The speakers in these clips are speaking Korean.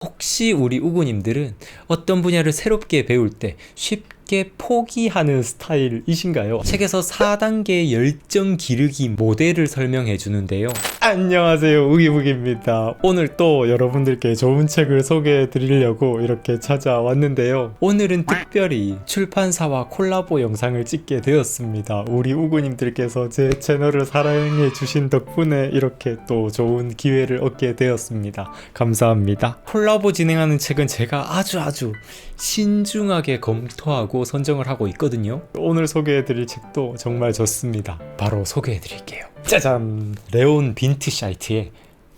혹시 우리 우구님들은 어떤 분야를 새롭게 배울 때 쉽게 포기하는 스타일이신가요? 책에서 4단계 열정 기르기 모델을 설명해 주는데요. 안녕하세요, 우기부기입니다. 오늘 또 여러분들께 좋은 책을 소개해 드리려고 이렇게 찾아왔는데요. 오늘은 특별히 출판사와 콜라보 영상을 찍게 되었습니다. 우리 우구님들께서 제 채널을 사랑해 주신 덕분에 이렇게 또 좋은 기회를 얻게 되었습니다. 감사합니다. 콜라보 진행하는 책은 제가 아주 신중하게 검토하고 선정을 하고 있거든요. 오늘 소개해드릴 책도 정말 좋습니다. 바로 소개해드릴게요. 짜잔! 레온 빈트샤이트의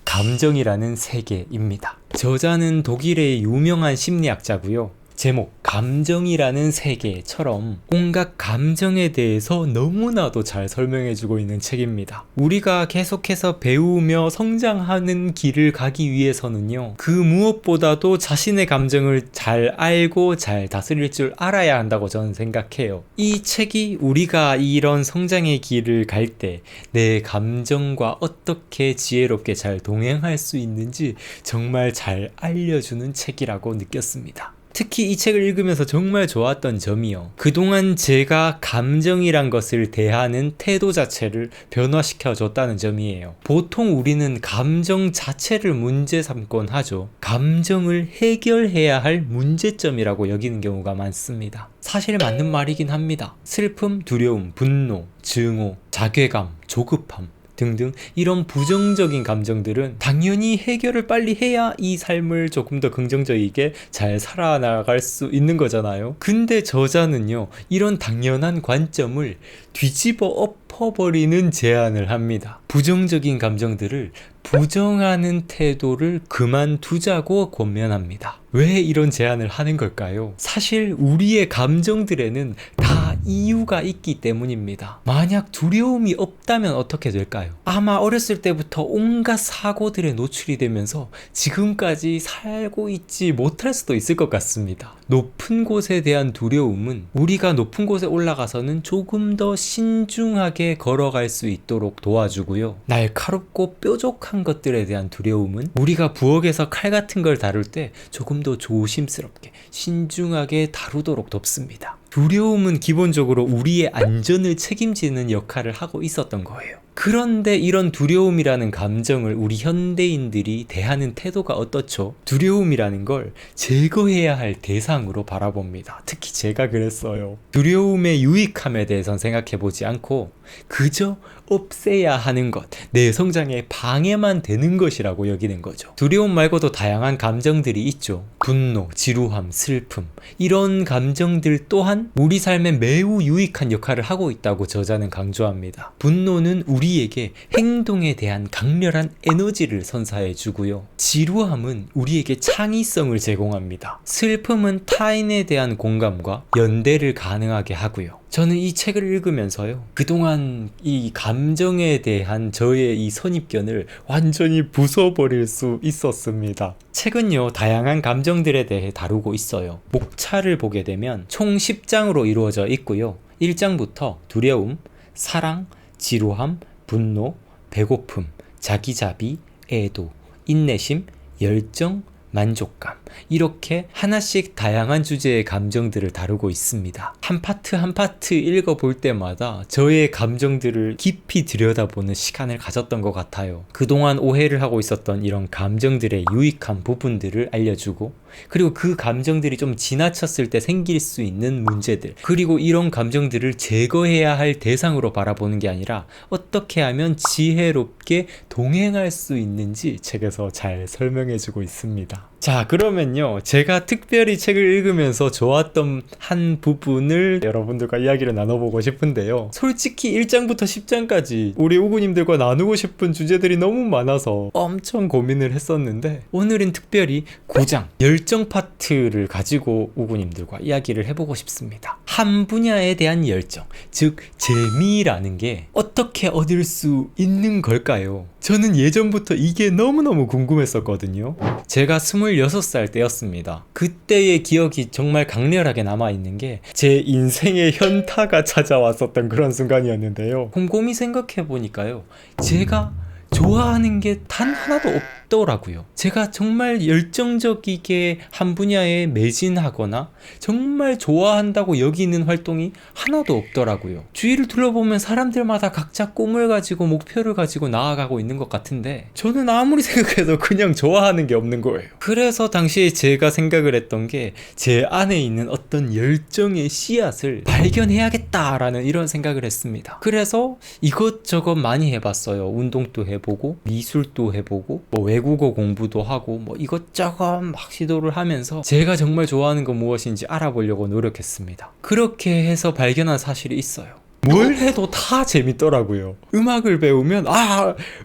감정이라는 세계입니다. 저자는 독일의 유명한 심리학자고요. 제목 감정이라는 세계처럼 온갖 감정에 대해서 너무나도 잘 설명해주고 있는 책입니다. 우리가 계속해서 배우며 성장하는 길을 가기 위해서는요, 그 무엇보다도 자신의 감정을 잘 알고 잘 다스릴 줄 알아야 한다고 저는 생각해요. 이 책이 우리가 이런 성장의 길을 갈 때 내 감정과 어떻게 지혜롭게 잘 동행할 수 있는지 정말 잘 알려주는 책이라고 느꼈습니다. 특히 이 책을 읽으면서 정말 좋았던 점이요, 그동안 제가 감정이란 것을 대하는 태도 자체를 변화시켜 줬다는 점이에요. 보통 우리는 감정 자체를 문제 삼곤 하죠. 감정을 해결해야 할 문제점이라고 여기는 경우가 많습니다. 사실 맞는 말이긴 합니다. 슬픔, 두려움, 분노, 증오, 자괴감, 조급함 등등 이런 부정적인 감정들은 당연히 해결을 빨리 해야 이 삶을 조금 더 긍정적이게 잘 살아나갈 수 있는 거잖아요. 근데 저자는요, 이런 당연한 관점을 뒤집어 엎어버리는 제안을 합니다. 부정적인 감정들을 부정하는 태도를 그만두자고 권면합니다. 왜 이런 제안을 하는 걸까요? 사실 우리의 감정들에는 다 이유가 있기 때문입니다. 만약 두려움이 없다면 어떻게 될까요? 아마 어렸을 때부터 온갖 사고들에 노출이 되면서 지금까지 살고 있지 못할 수도 있을 것 같습니다. 높은 곳에 대한 두려움은 우리가 높은 곳에 올라가서는 조금 더 신중하게 걸어갈 수 있도록 도와주고요, 날카롭고 뾰족한 것들에 대한 두려움은 우리가 부엌에서 칼 같은 걸 다룰 때 조금 더 조심스럽게 신중하게 다루도록 돕습니다. 두려움은 기본적으로 우리의 안전을 책임지는 역할을 하고 있었던 거예요. 그런데 이런 두려움이라는 감정을 우리 현대인들이 대하는 태도가 어떻죠? 두려움이라는 걸 제거해야 할 대상으로 바라봅니다. 특히 제가 그랬어요. 두려움의 유익함에 대해선 생각해보지 않고 그저 없애야 하는 것, 내 성장에 방해만 되는 것이라고 여기는 거죠. 두려움 말고도 다양한 감정들이 있죠. 분노, 지루함, 슬픔, 이런 감정들 또한 우리 삶에 매우 유익한 역할을 하고 있다고 저자는 강조합니다. 분노는 우리에게 행동에 대한 강렬한 에너지를 선사해 주고요, 지루함은 우리에게 창의성을 제공합니다. 슬픔은 타인에 대한 공감과 연대를 가능하게 하고요. 저는 이 책을 읽으면서요, 그동안 이 감정에 대한 저의 이 선입견을 완전히 부숴버릴 수 있었습니다. 책은요, 다양한 감정들에 대해 다루고 있어요. 목차를 보게 되면 총 10장으로 이루어져 있고요. 1장부터 두려움, 사랑, 지루함, 분노, 배고픔, 자기자비, 애도, 인내심, 열정, 만족감, 이렇게 하나씩 다양한 주제의 감정들을 다루고 있습니다. 한 파트 한 파트 읽어볼 때마다 저의 감정들을 깊이 들여다보는 시간을 가졌던 것 같아요. 그동안 오해를 하고 있었던 이런 감정들의 유익한 부분들을 알려주고, 그리고 그 감정들이 좀 지나쳤을 때 생길 수 있는 문제들, 그리고 이런 감정들을 제거해야 할 대상으로 바라보는 게 아니라 어떻게 하면 지혜롭게 동행할 수 있는지 책에서 잘 설명해주고 있습니다. 자, 그러면요, 제가 특별히 책을 읽으면서 좋았던 한 부분을 여러분들과 이야기를 나눠보고 싶은데요, 솔직히 1장부터 10장까지 우리 우구님들과 나누고 싶은 주제들이 너무 많아서 엄청 고민을 했었는데, 오늘은 특별히 9장 열정 파트를 가지고 우구님들과 이야기를 해보고 싶습니다. 한 분야에 대한 열정, 즉 재미라는 게 어떻게 얻을 수 있는 걸까요? 저는 예전부터 이게 너무너무 궁금했었거든요. 제가 26살 때였습니다. 그때의 기억이 정말 강렬하게 남아있는 게 제 인생의 현타가 찾아왔었던 그런 순간이었는데요. 곰곰이 생각해보니까요, 제가 좋아하는 게 단 하나도 없더라고요. 제가 정말 열정적이게 한 분야에 매진하거나 정말 좋아한다고 여기는 활동이 하나도 없더라고요. 주위를 둘러보면 사람들마다 각자 꿈을 가지고 목표를 가지고 나아가고 있는 것 같은데 저는 아무리 생각해도 그냥 좋아하는 게 없는 거예요. 그래서 당시에 제가 생각을 했던 게 제 안에 있는 어떤 열정의 씨앗을 발견해야겠다라는 이런 생각을 했습니다. 그래서 이것저것 많이 해봤어요. 운동도 해보고 미술도 해보고 뭐 외국어 공부도 하고 뭐 이것저것 막 시도를 하면서 제가 정말 좋아하는 건 무엇인지 알아보려고 노력했습니다. 그렇게 해서 발견한 사실이 있어요. 뭘 해도 다 재밌더라고요. 음악을 배우면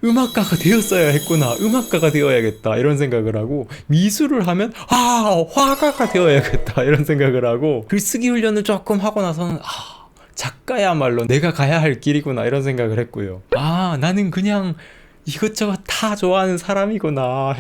음악가가 되었어야 했구나, 음악가가 되어야겠다 이런 생각을 하고, 미술을 하면 화가가 되어야겠다 이런 생각을 하고, 글쓰기 훈련을 조금 하고 나서는 작가야말로 내가 가야 할 길이구나 이런 생각을 했고요. 나는 그냥 이것저것 다 좋아하는 사람이구나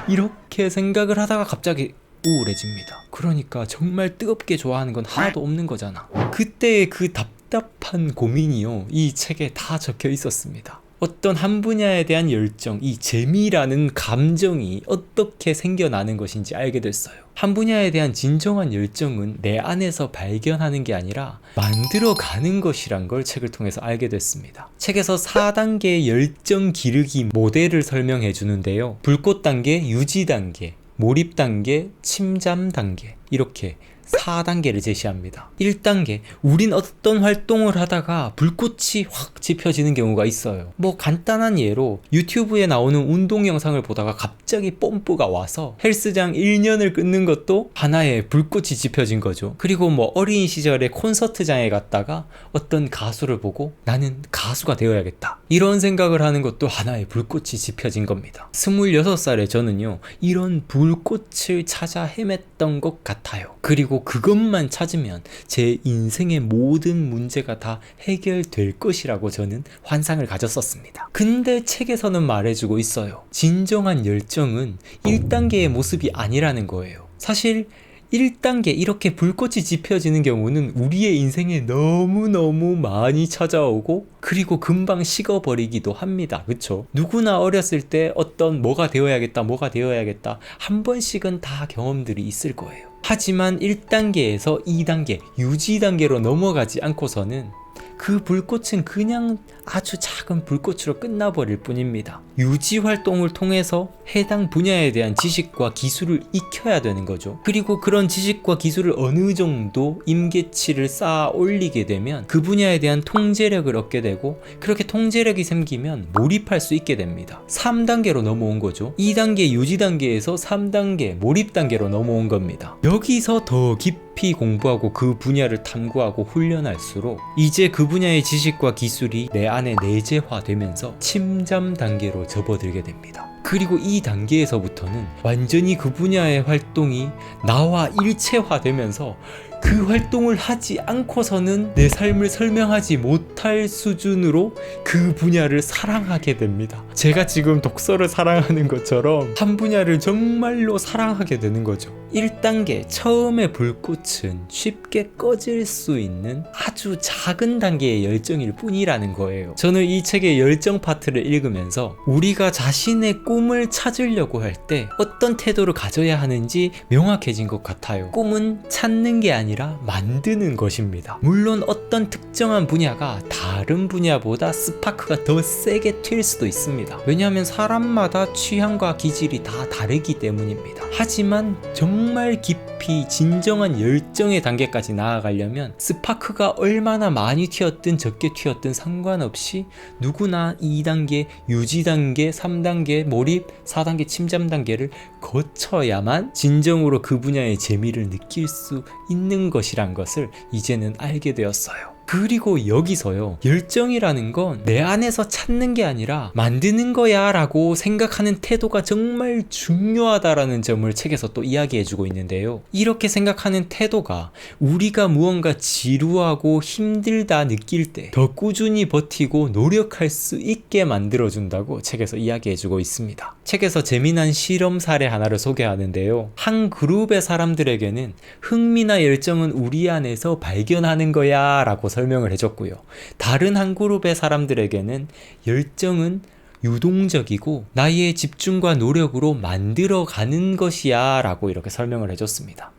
이렇게 생각을 하다가 갑자기 우울해집니다. 그러니까 정말 뜨겁게 좋아하는 건 하나도 없는 거잖아. 그때의 그 답답한 고민이요, 이 책에 다 적혀 있었습니다. 어떤 한 분야에 대한 열정, 이 재미라는 감정이 어떻게 생겨나는 것인지 알게 됐어요. 한 분야에 대한 진정한 열정은 내 안에서 발견하는 게 아니라 만들어가는 것이란 걸 책을 통해서 알게 됐습니다. 책에서 4단계의 열정 기르기 모델을 설명해 주는데요. 불꽃 단계, 유지 단계, 몰입 단계, 침잠 단계, 이렇게 4단계를 제시합니다. 1단계, 우린 어떤 활동을 하다가 불꽃이 확 지펴지는 경우가 있어요. 뭐 간단한 예로 유튜브에 나오는 운동 영상을 보다가 갑자기 뽐뿌가 와서 헬스장 1년을 끊는 것도 하나의 불꽃이 지펴진 거죠. 그리고 뭐 어린 시절에 콘서트장에 갔다가 어떤 가수를 보고 나는 가수가 되어야겠다 이런 생각을 하는 것도 하나의 불꽃이 지펴진 겁니다. 26살의 저는요, 이런 불꽃을 찾아 헤맸던 것 같아요. 그리고 그것만 찾으면 제 인생의 모든 문제가 다 해결될 것이라고 저는 환상을 가졌었습니다. 근데 책에서는 말해주고 있어요. 진정한 열정은 1단계의 모습이 아니라는 거예요. 사실 1단계 이렇게 불꽃이 지펴지는 경우는 우리의 인생에 너무너무 많이 찾아오고 그리고 금방 식어버리기도 합니다. 그쵸? 누구나 어렸을 때 어떤 뭐가 되어야겠다 한 번씩은 다 경험들이 있을 거예요. 하지만 1단계에서 2단계, 유지 단계로 넘어가지 않고서는 그 불꽃은 그냥 아주 작은 불꽃으로 끝나버릴 뿐입니다. 유지 활동을 통해서 해당 분야에 대한 지식과 기술을 익혀야 되는 거죠. 그리고 그런 지식과 기술을 어느 정도 임계치를 쌓아 올리게 되면 그 분야에 대한 통제력을 얻게 되고, 그렇게 통제력이 생기면 몰입할 수 있게 됩니다. 3단계로 넘어온 거죠. 2단계 유지 단계에서 3단계 몰입 단계로 넘어온 겁니다. 여기서 더 깊이 공부하고 그 분야를 탐구하고 훈련할수록 이제 그 분야의 지식과 기술이 내 안에 내재화되면서 침잠 단계로 접어들게 됩니다. 그리고 이 단계에서부터는 완전히 그 분야의 활동이 나와 일체화되면서 그 활동을 하지 않고서는 내 삶을 설명하지 못할 수준으로 그 분야를 사랑하게 됩니다. 제가 지금 독서를 사랑하는 것처럼 한 분야를 정말로 사랑하게 되는 거죠. 1단계 처음의 불꽃은 쉽게 꺼질 수 있는 아주 작은 단계의 열정일 뿐이라는 거예요. 저는 이 책의 열정 파트를 읽으면서 우리가 자신의 꿈을 찾으려고 할 때 어떤 태도를 가져야 하는지 명확해진 것 같아요. 꿈은 찾는 게 아니라 만드는 것입니다. 물론 어떤 특정한 분야가 다른 분야보다 스파크가 더 세게 튈 수도 있습니다. 왜냐하면 사람마다 취향과 기질이 다 다르기 때문입니다. 하지만 정말 깊이 진정한 열정의 단계까지 나아가려면 스파크가 얼마나 많이 튀었든 적게 튀었든 상관없이 누구나 2단계, 유지 단계, 3단계, 몰입, 4단계, 침잠 단계를 거쳐야만 진정으로 그 분야의 재미를 느낄 수 있는 것이란 것을 이제는 알게 되었어요. 그리고 여기서요, 열정이라는 건 내 안에서 찾는 게 아니라 만드는 거야 라고 생각하는 태도가 정말 중요하다라는 점을 책에서 또 이야기해주고 있는데요. 이렇게 생각하는 태도가 우리가 무언가 지루하고 힘들다 느낄 때 더 꾸준히 버티고 노력할 수 있게 만들어준다고 책에서 이야기해주고 있습니다. 책에서 재미난 실험 사례 하나를 소개하는데요. 한 그룹의 사람들에게는 흥미나 열정은 우리 안에서 발견하는 거야 라고 설명을 해줬고요. 다른 한 그룹의 사람들에게는 열정은 유동적이고 나의 집중과 노력으로 만들어가는 것이야 라고 이렇게 설명을 해줬습니다.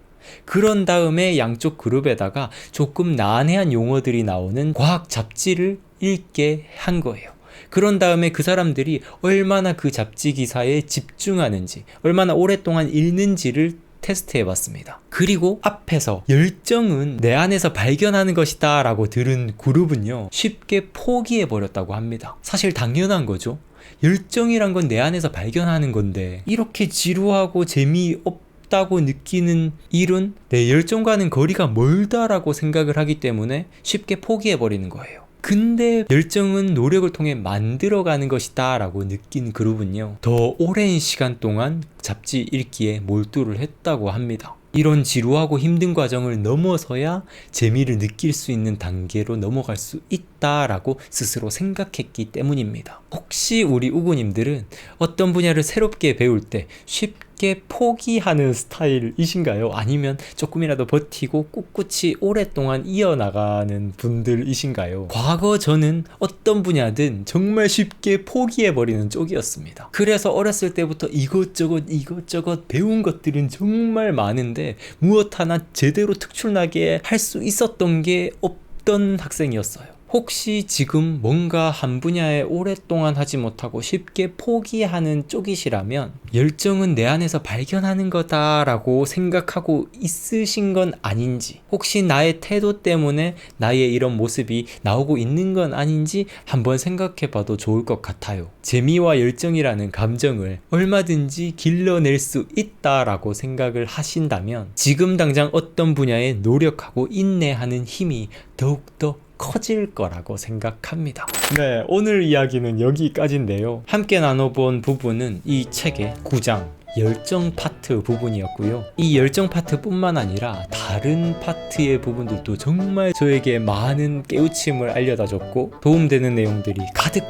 그런 다음에 양쪽 그룹에다가 조금 난해한 용어들이 나오는 과학 잡지를 읽게 한 거예요. 그런 다음에 그 사람들이 얼마나 그 잡지 기사에 집중하는지, 얼마나 오랫동안 읽는지를 테스트해 봤습니다. 그리고 앞에서 열정은 내 안에서 발견하는 것이다 라고 들은 그룹은요, 쉽게 포기해 버렸다고 합니다. 사실 당연한 거죠. 열정이란 건 내 안에서 발견하는 건데 이렇게 지루하고 재미없다고 느끼는 일은 내 열정과는 거리가 멀다라고 생각을 하기 때문에 쉽게 포기해 버리는 거예요. 근데 열정은 노력을 통해 만들어가는 것이다 라고 느낀 그룹은요, 더 오랜 시간 동안 잡지 읽기에 몰두를 했다고 합니다. 이런 지루하고 힘든 과정을 넘어서야 재미를 느낄 수 있는 단계로 넘어갈 수 있다라고 스스로 생각했기 때문입니다. 혹시 우리 우구님들은 어떤 분야를 새롭게 배울 때 쉽게 포기하는 스타일이신가요? 아니면 조금이라도 버티고 꿋꿋이 오랫동안 이어나가는 분들이신가요? 과거 저는 어떤 분야든 정말 쉽게 포기해버리는 쪽이었습니다. 그래서 어렸을 때부터 이것저것 배운 것들은 정말 많은데 무엇 하나 제대로 특출나게 할 수 있었던 게 없던 학생이었어요. 혹시 지금 뭔가 한 분야에 오랫동안 하지 못하고 쉽게 포기하는 쪽이시라면 열정은 내 안에서 발견하는 거다라고 생각하고 있으신 건 아닌지, 혹시 나의 태도 때문에 나의 이런 모습이 나오고 있는 건 아닌지 한번 생각해 봐도 좋을 것 같아요. 재미와 열정이라는 감정을 얼마든지 길러낼 수 있다라고 생각을 하신다면 지금 당장 어떤 분야에 노력하고 인내하는 힘이 더욱더 커질 거라고 생각합니다. 네, 오늘 이야기는 여기까지인데요. 함께 나눠본 부분은 이 책의 9장 열정 파트 부분이었고요. 이 열정 파트 뿐만 아니라 다른 파트의 부분들도 정말 저에게 많은 깨우침을 알려다 줬고 도움되는 내용들이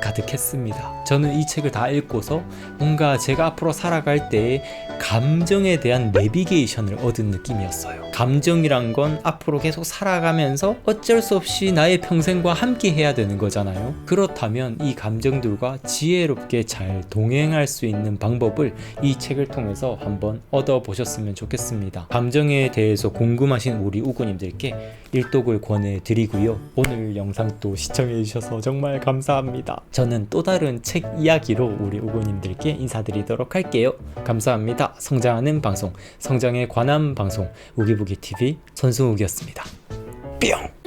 가득했습니다. 저는 이 책을 다 읽고서 뭔가 제가 앞으로 살아갈 때의 감정에 대한 내비게이션을 얻은 느낌이었어요. 감정이란 건 앞으로 계속 살아가면서 어쩔 수 없이 나의 평생과 함께 해야 되는 거잖아요. 그렇다면 이 감정들과 지혜롭게 잘 동행할 수 있는 방법을 이 책을 통해서 한번 얻어보셨으면 좋겠습니다. 감정에 대해서 궁금하신 우리 우구님들께 일독을 권해드리고요. 오늘 영상도 시청해주셔서 정말 감사합니다. 저는 또 다른 책 이야기로 우리 우구님들께 인사드리도록 할게요. 감사합니다. 성장하는 방송, 성장에 관한 방송 우기부기TV 손승욱이었습니다. 뿅!